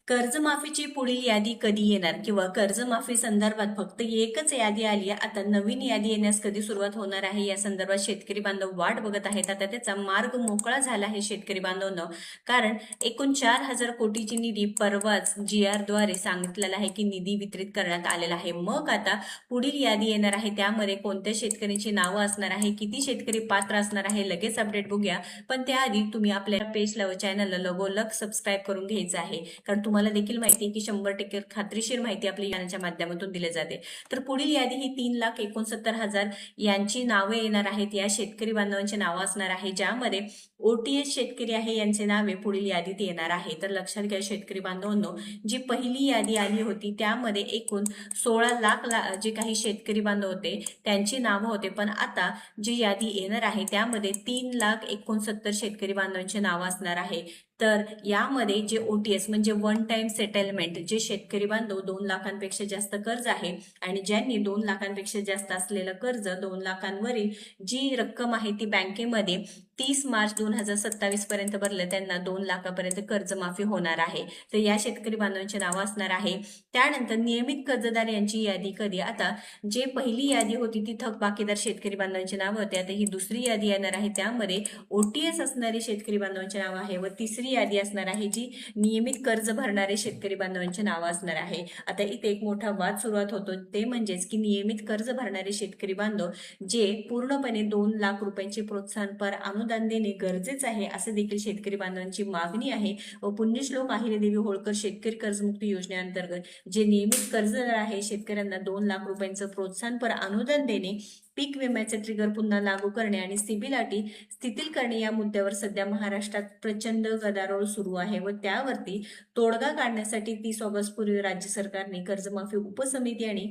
कर्जमाफीची पुढील यादी कधी येणार किंवा कर्जमाफी संदर्भात फक्त एकच यादी आली आहे. आता नवीन यादी येण्यास कधी सुरुवात होणार आहे या संदर्भात शेतकरी बांधव वाट बघत आहेत. आता त्याचा मार्ग मोकळा झाला आहे शेतकरी बांधवांनो, कारण एकूण 4,000 कोटीची निधी परवाच GR द्वारे सांगितलेला आहे की निधी वितरित करण्यात आलेला आहे. मग आता पुढील यादी येणार आहे, त्यामध्ये कोणत्या शेतकऱ्यांची नावं असणार आहे, किती शेतकरी पात्र असणार आहे, लगेच अपडेट बघूया. पण त्याआधी तुम्ही आपल्या पेजला व चॅनलला लगोलग सबस्क्राईब करून घ्यायचं आहे, कारण तुम्हाला देखील माहिती आहे की 100% खात्रीशीर माहिती आपल्या चॅनलच्या माध्यमातून दिली जाते. तर पुढील यादी ही 3,69,000 यांची नावे येणार आहेत. या शेतकरी बांधवांची नावं असणार आहे, ज्यामध्ये OTS शेतकरी आहे यांचे नावे पुढील यादीत येणार आहे. तर लक्षात घ्या शेतकरी बांधवांनो, जी पहिली यादी आली होती त्यामध्ये एकूण 16 लाख जे काही शेतकरी बांधव होते त्यांची नावं होते, पण आता जी यादी येणार आहे त्यामध्ये 3,69,000 शेतकरी बांधवांची नावं असणार आहे. तर यामध्ये जे OTS म्हणजे वन टाइम सेटलमेंट, जे शेतकरी बांधव 2 लाखांपेक्षा जास्त कर्ज आहे आणि ज्यांनी 2 लाखांपेक्षा जास्त असलेलं कर्ज, 2 लाखांवरील जी रक्कम आहे ती बँकेमध्ये 30 मार्च 2027 पर्यंत भरलं त्यांना 2 लाखापर्यंत कर्जमाफी होणार आहे. तर या शेतकरी बांधवांची नावं असणार आहे. त्यानंतर नियमित कर्जदार यांची यादी कधी? आता जे पहिली यादी होती ती थकबाकीदार शेतकरी बांधवांची नावं होती. आता ही दुसरी यादी येणार आहे, त्यामध्ये OTS असणारी शेतकरी बांधवांची नावं आहे व तिसरी यादी असणार आहे जी नियमित कर्ज भरणारे शेतकरी बांधवांची नावं असणार आहे. आता इथे एक मोठा वाद सुरुवात होतो, ते म्हणजेच की नियमित कर्ज भरणारे शेतकरी बांधव जे पूर्णपणे 2 लाख रुपयांचे प्रोत्साहनपर अनुदान देणे गरजेचे आहे असे देखील शेतकरी बांधवांची मागणी आहे. व पुण्यश्लोक अहिल्यादेवी होळकर शेतकरी कर्जमुक्ती योजनेअंतर्गत जे नियमित कर्जदार आहे शेतकऱ्यांना 2 लाख रुपयांचं प्रोत्साहनपर अनुदान देणे, पीक विम्याचे ट्रिगर पुन्हा लागू करणे आणि सिबिल अटी शिथिल करणे या मुद्द्यावर सध्या महाराष्ट्रात प्रचंड गदारोळ सुरू आहे व त्यावरती तोडगा काढण्यासाठी 30 ऑगस्ट पूर्वी राज्य सरकारने कर्जमाफी उपसमिती आणि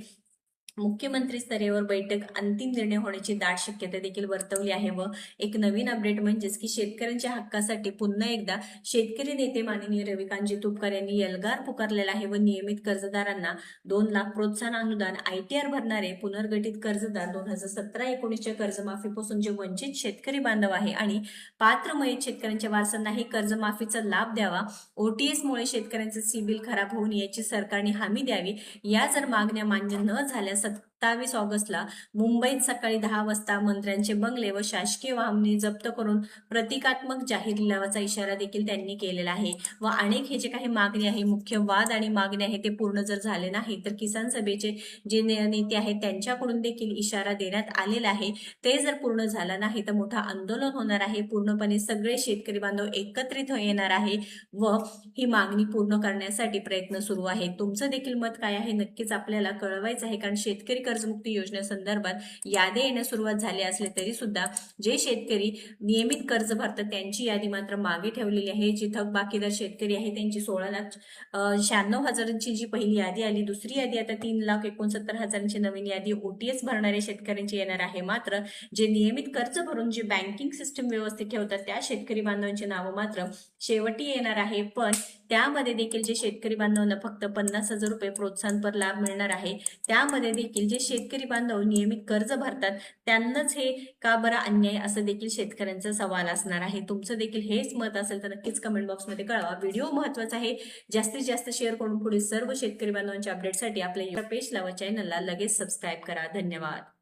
मुख्यमंत्री स्तरावर बैठक अंतिम निर्णय होण्याची दाट शक्यता देखील वर्तवली आहे. व एक नवीन अपडेट म्हणजेच की शेतकऱ्यांच्या हक्कासाठी पुन्हा एकदा शेतकरी नेते माननीय रविकांतजी तुपकर यांनी एल्गार पुकारलेला आहे व नियमित कर्जदारांना 2 लाख प्रोत्साहन अनुदान, ITR भरणारे पुनर्गठित कर्जदार, 2017-19च्या कर्जमाफीपासून जे वंचित शेतकरी बांधव आहे आणि पात्र मयत शेतकऱ्यांच्या वारसांनाही कर्जमाफीचा लाभ द्यावा, OTS मुळे शेतकऱ्यांचे सिबिल खराब होऊन याची सरकारने हमी द्यावी, या जर मागण्या मान्य न झाल्यास 27 ऑगस्टला मुंबईत सकाळी 10 वाजता मंत्र्यांचे बंगले व शासकीय वाहने जप्त करून प्रतिकात्मक जाहीर लिलावाचा इशारा देखील त्यांनी केलेला आहे. व अनेक हे जे काही मागणी आहे, मुख्य वाद आणि मागणी आहे, ते पूर्ण जर झाले नाही तर किसान सभेचे जे नेते आहेत त्यांच्याकडून देखील इशारा देण्यात आलेला आहे. ते जर पूर्ण झालं नाही तर मोठा आंदोलन होणार आहे. पूर्णपणे सगळे शेतकरी बांधव एकत्रित येणार आहे व ही मागणी पूर्ण करण्यासाठी प्रयत्न सुरू आहे. तुमचं देखील मत काय आहे नक्कीच आपल्याला कळवायचं आहे, कारण शेतकरी कर्जमुक्ती योजनेसंदर्भात यादी येण्यास सुरुवात झाली असले तरी सुद्धा जे शेतकरी नियमित कर्ज भरतात त्यांची यादी मात्र मागे ठेवलेली आहे. जी थकबाकीदार शेतकरी आहे त्यांची 16,96,000ची जी पहिली यादी आली, दुसरी यादी आता 3,69,000ची नवीन यादी OTS भरणाऱ्या शेतकऱ्यांची येणार आहे. मात्र जे नियमित कर्ज भरून जे बँकिंग सिस्टम व्यवस्थित ठेवतात त्या शेतकरी बांधवांची नावं मात्र शेवटी येणार आहे. पण त्यामध्ये देखील जे शेतकरी बांधवांना फक्त 50,000 रुपये प्रोत्साहनपर लाभ मिळणार आहे, त्यामध्ये देखील जे शेतकरी बांधव नियमित कर्ज भरतात त्यांनाच हे का बरं अन्याय, असं देखील शेतकऱ्यांचा सवाल असणार आहे. तुमचं देखील हेच मत असेल तर नक्कीच कमेंट बॉक्समध्ये कळवा. व्हिडिओ महत्त्वाचा आहे, जास्तीत जास्त शेअर करून पुढील सर्व शेतकरी बांधवांच्या अपडेटसाठी आपल्या पेजला व चॅनलला लगेच सबस्क्राईब करा. धन्यवाद.